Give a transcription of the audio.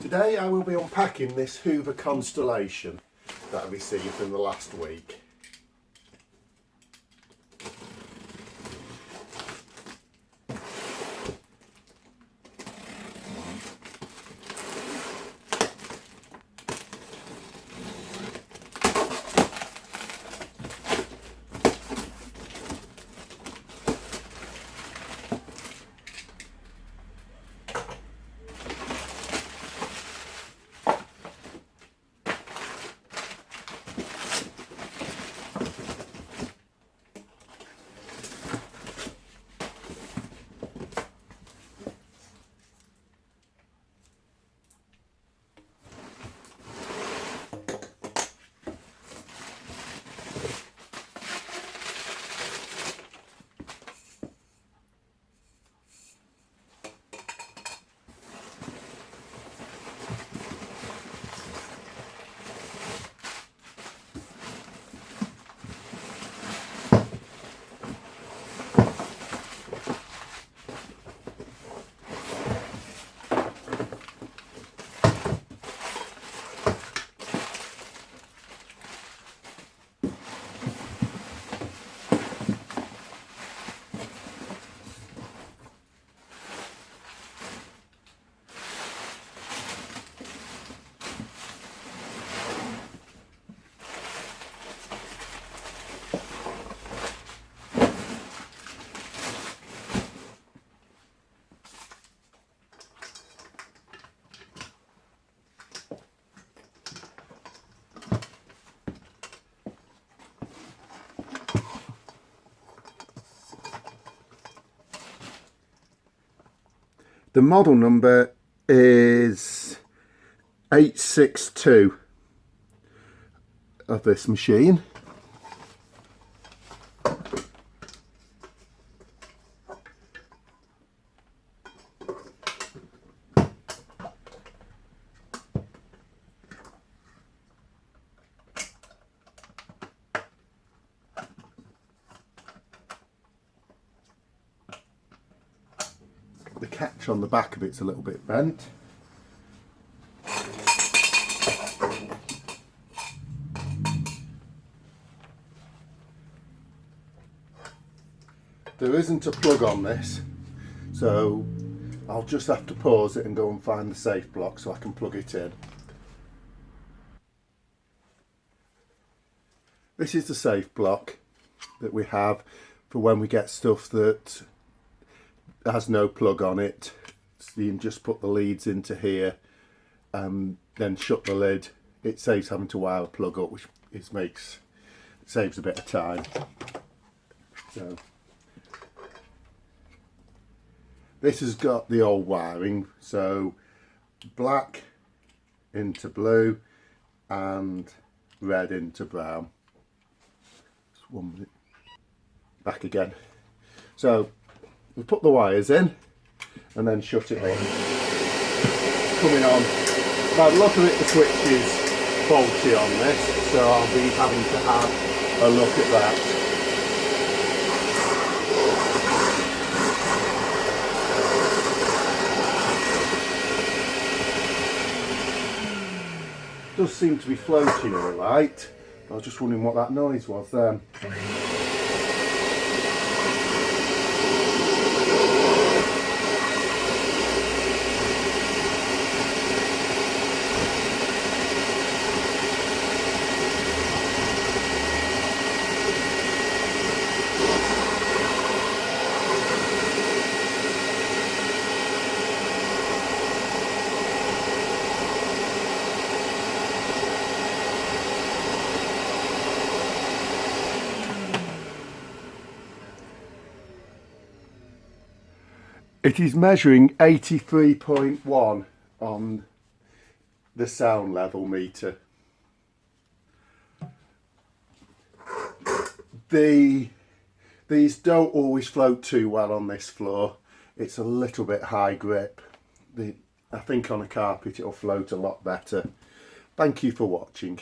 Today I will be unpacking this Hoover Constellation that I received in the last week. The model number is 862 of this machine. The catch on the back of it's a little bit bent. There isn't a plug on this, so I'll just have to pause it and go and find the safe block so I can plug it in. This is the safe block that we have for when we get stuff that has no plug on it. So you can just put the leads into here and then shut the lid. It saves having to wire a plug up, which saves a bit of time. So this has got the old wiring, so black into blue and red into brown. Just 1 minute. Back again. So we put the wires in and then shut it in. Coming on. By the look of it, the switch is faulty on this, so I'll be having to have a look at that. Does seem to be floating all right. I was just wondering what that noise was then. It is measuring 83.1 on the sound level meter. These don't always float too well on this floor. It's a little bit high grip. I think on a carpet it'll float a lot better. Thank you for watching.